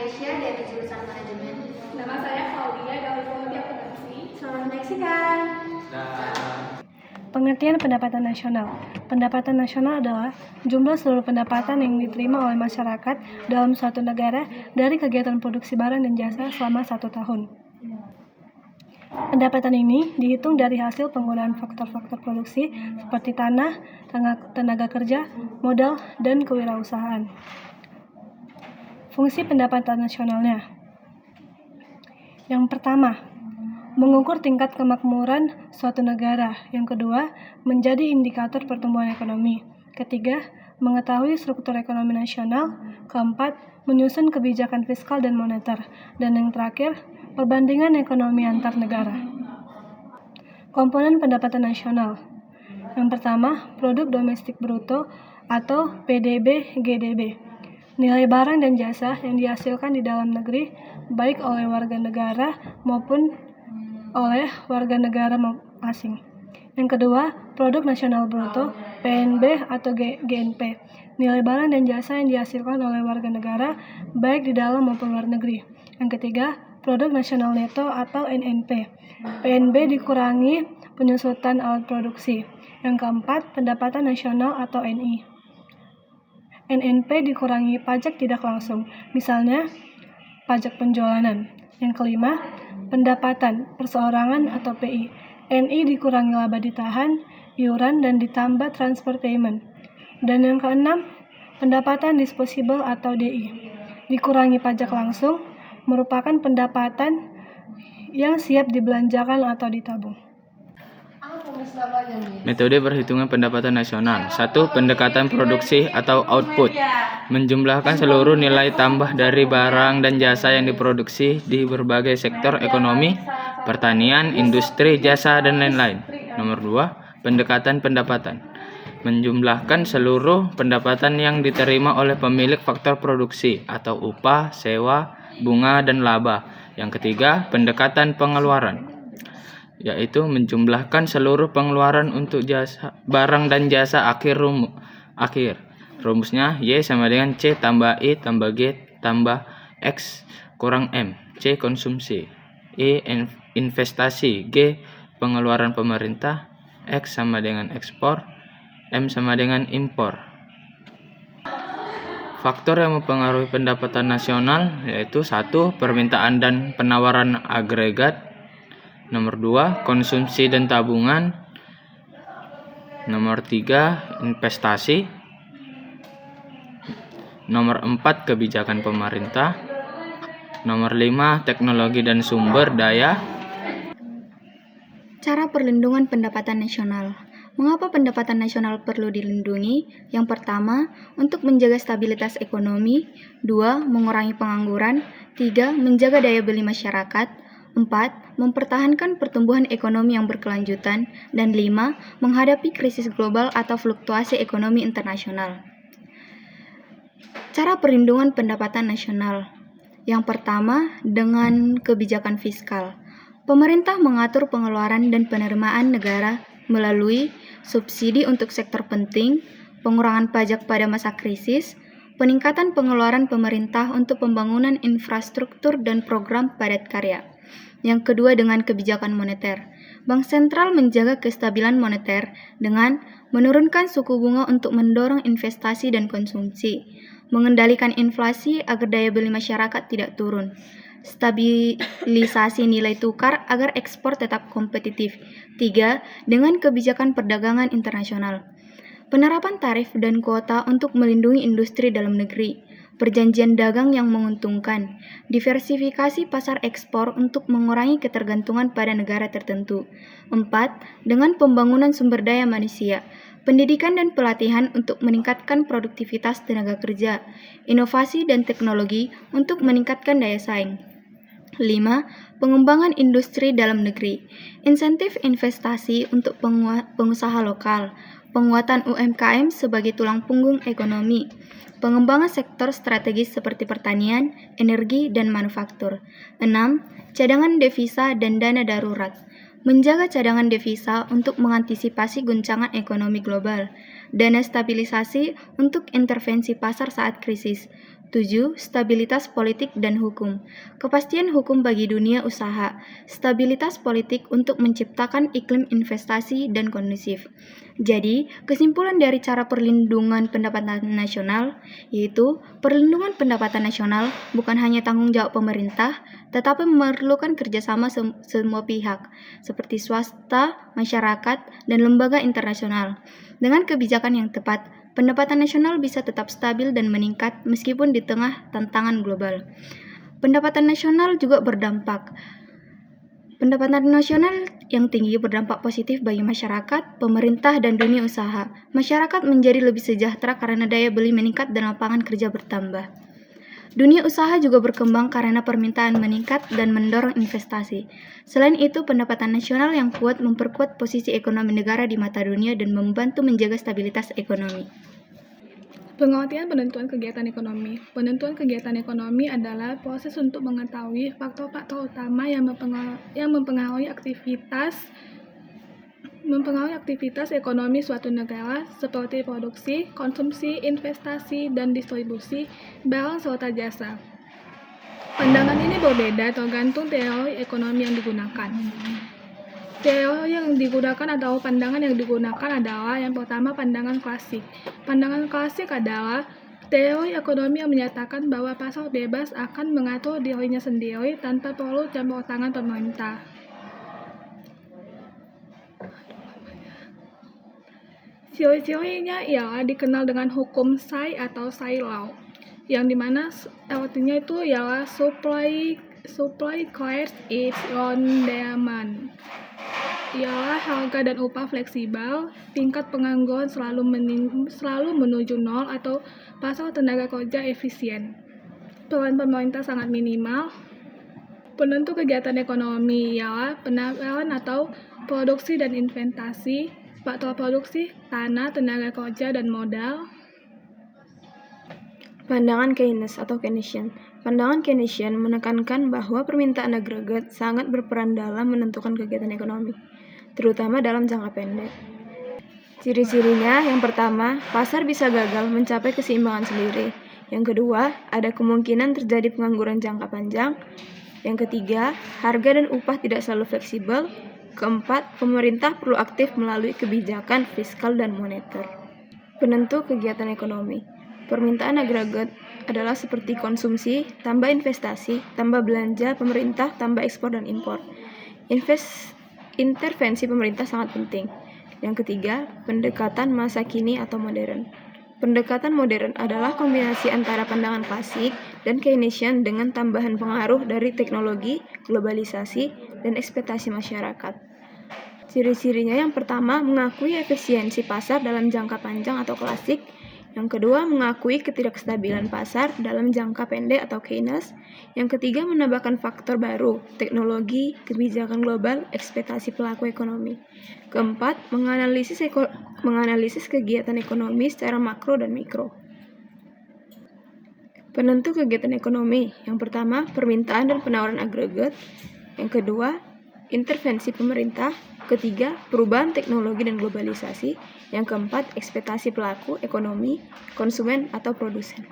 Gracia dari jurusan manajemen. Nama saya Claudia dari Prodi Akuntansi. Selamat menyaksikan. Pengertian pendapatan nasional. Pendapatan nasional adalah jumlah seluruh pendapatan yang diterima oleh masyarakat dalam suatu negara dari kegiatan produksi barang dan jasa selama 1 tahun. Pendapatan ini dihitung dari hasil penggunaan faktor-faktor produksi seperti tanah, tenaga kerja, modal, dan kewirausahaan. Fungsi pendapatan nasionalnya. Yang pertama, mengukur tingkat kemakmuran suatu negara. Yang kedua, menjadi indikator pertumbuhan ekonomi. Ketiga, mengetahui struktur ekonomi nasional. Keempat, menyusun kebijakan fiskal dan moneter. Dan yang terakhir, perbandingan ekonomi antar negara. Komponen pendapatan nasional. Yang pertama, produk domestik bruto atau PDB-GDB. Nilai barang dan jasa yang dihasilkan di dalam negeri, baik oleh warga negara maupun oleh warga negara asing. Yang kedua, produk nasional bruto, PNB atau GNP. Nilai barang dan jasa yang dihasilkan oleh warga negara, baik di dalam maupun luar negeri. Yang ketiga, produk nasional neto atau NNP. PNB dikurangi penyusutan alat produksi. Yang keempat, pendapatan nasional atau NI. NNP dikurangi pajak tidak langsung, misalnya pajak penjualan. Yang kelima, pendapatan perseorangan atau PI. NI dikurangi laba ditahan, iuran, dan ditambah transfer payment. Dan yang keenam, pendapatan disposable atau DI. Dikurangi pajak langsung, merupakan pendapatan yang siap dibelanjakan atau ditabung. Metode perhitungan pendapatan nasional. 1. Pendekatan produksi atau output. Menjumlahkan seluruh nilai tambah dari barang dan jasa yang diproduksi di berbagai sektor ekonomi, pertanian, industri, jasa, dan lain-lain. Nomor 2. Pendekatan pendapatan. Menjumlahkan seluruh pendapatan yang diterima oleh pemilik faktor produksi atau upah, sewa, bunga, dan laba. Yang ketiga, pendekatan pengeluaran, yaitu menjumlahkan seluruh pengeluaran untuk barang dan jasa akhir. Rumusnya Y sama dengan C tambah I tambah G tambah X kurang M. C konsumsi, I investasi, G pengeluaran pemerintah, X sama dengan ekspor, M sama dengan impor. Faktor yang mempengaruhi pendapatan nasional yaitu 1. Permintaan dan penawaran agregat. Nomor 2, konsumsi dan tabungan. Nomor 3, investasi. Nomor 4, kebijakan pemerintah. Nomor 5, teknologi dan sumber daya. Cara perlindungan pendapatan nasional. Mengapa pendapatan nasional perlu dilindungi? Yang pertama, untuk menjaga stabilitas ekonomi. 2. Mengurangi pengangguran. 3. Menjaga daya beli masyarakat. 4. Mempertahankan pertumbuhan ekonomi yang berkelanjutan. Dan 5. Menghadapi krisis global atau fluktuasi ekonomi internasional. Cara perlindungan pendapatan nasional. Yang pertama, dengan kebijakan fiskal. Pemerintah mengatur pengeluaran dan penerimaan negara melalui subsidi untuk sektor penting, pengurangan pajak pada masa krisis, peningkatan pengeluaran pemerintah untuk pembangunan infrastruktur dan program padat karya. Yang kedua, dengan kebijakan moneter. Bank sentral menjaga kestabilan moneter dengan menurunkan suku bunga untuk mendorong investasi dan konsumsi, mengendalikan inflasi agar daya beli masyarakat tidak turun, stabilisasi nilai tukar agar ekspor tetap kompetitif. 3. Dengan kebijakan perdagangan internasional. Penerapan tarif dan kuota untuk melindungi industri dalam negeri. Perjanjian dagang yang menguntungkan, diversifikasi pasar ekspor untuk mengurangi ketergantungan pada negara tertentu. 4. Dengan pembangunan sumber daya manusia, pendidikan dan pelatihan untuk meningkatkan produktivitas tenaga kerja, inovasi dan teknologi untuk meningkatkan daya saing. 5. Pengembangan industri dalam negeri, insentif investasi untuk pengusaha lokal, penguatan UMKM sebagai tulang punggung ekonomi, pengembangan sektor strategis seperti pertanian, energi, dan manufaktur. 6. Cadangan devisa dan dana darurat. Menjaga cadangan devisa untuk mengantisipasi guncangan ekonomi global. Dana stabilisasi untuk intervensi pasar saat krisis. 7. Stabilitas politik dan hukum. Kepastian hukum bagi dunia usaha. Stabilitas politik untuk menciptakan iklim investasi dan kondusif. Jadi, kesimpulan dari cara perlindungan pendapatan nasional yaitu perlindungan pendapatan nasional bukan hanya tanggung jawab pemerintah, tetapi memerlukan kerjasama semua pihak, seperti swasta, masyarakat, dan lembaga internasional. Dengan kebijakan yang tepat, pendapatan nasional bisa tetap stabil dan meningkat meskipun di tengah tantangan global. Pendapatan nasional juga berdampak. Pendapatan nasional yang tinggi berdampak positif bagi masyarakat, pemerintah, dan dunia usaha. Masyarakat menjadi lebih sejahtera karena daya beli meningkat dan lapangan kerja bertambah. Dunia usaha juga berkembang karena permintaan meningkat dan mendorong investasi. Selain itu, pendapatan nasional yang kuat memperkuat posisi ekonomi negara di mata dunia dan membantu menjaga stabilitas ekonomi. Pengertian penentuan kegiatan ekonomi. Penentuan kegiatan ekonomi adalah proses untuk mengetahui faktor-faktor utama yang mempengaruhi aktivitas ekonomi suatu negara seperti produksi, konsumsi, investasi, dan distribusi barang serta jasa. Pandangan ini berbeda tergantung teori ekonomi yang digunakan. Teori yang digunakan atau pandangan yang digunakan adalah yang pertama pandangan klasik. Pandangan klasik adalah teori ekonomi yang menyatakan bahwa pasar bebas akan mengatur dirinya sendiri tanpa perlu campur tangan pemerintah. Ciri-cirinya ialah dikenal dengan hukum Say atau Say Law, yang dimana artinya itu ialah supply creates its own demand. Ialah harga dan upah fleksibel, tingkat pengangguran selalu menuju nol atau pasar tenaga kerja efisien. Peran pemerintah sangat minimal. Penentu kegiatan ekonomi ialah penawaran atau produksi dan investasi, faktor produksi, tanah, tenaga kerja, dan modal. Pandangan Keynes atau Keynesian. Pandangan Keynesian menekankan bahwa permintaan agregat sangat berperan dalam menentukan kegiatan ekonomi, terutama dalam jangka pendek. Ciri-cirinya, yang pertama, pasar bisa gagal mencapai keseimbangan sendiri. Yang kedua, ada kemungkinan terjadi pengangguran jangka panjang. Yang ketiga, harga dan upah tidak selalu fleksibel. Keempat, pemerintah perlu aktif melalui kebijakan fiskal dan moneter. Penentu kegiatan ekonomi. Permintaan agregat adalah seperti konsumsi, tambah investasi, tambah belanja pemerintah, tambah ekspor dan impor. Intervensi pemerintah sangat penting. Yang ketiga, pendekatan masa kini atau modern. Pendekatan modern adalah kombinasi antara pandangan klasik dan Keynesian dengan tambahan pengaruh dari teknologi, globalisasi, dan ekspektasi masyarakat. Ciri-cirinya yang pertama, mengakui efisiensi pasar dalam jangka panjang atau klasik. Yang kedua, mengakui ketidakstabilan pasar dalam jangka pendek atau Keynes. Yang ketiga, menambahkan faktor baru, teknologi, kebijakan global, ekspektasi pelaku ekonomi. Keempat, menganalisis kegiatan ekonomi secara makro dan mikro. Penentu kegiatan ekonomi. Yang pertama, permintaan dan penawaran agregat. Yang kedua, intervensi pemerintah. Ketiga, perubahan teknologi dan globalisasi. Yang keempat, ekspektasi pelaku ekonomi, konsumen atau produsen.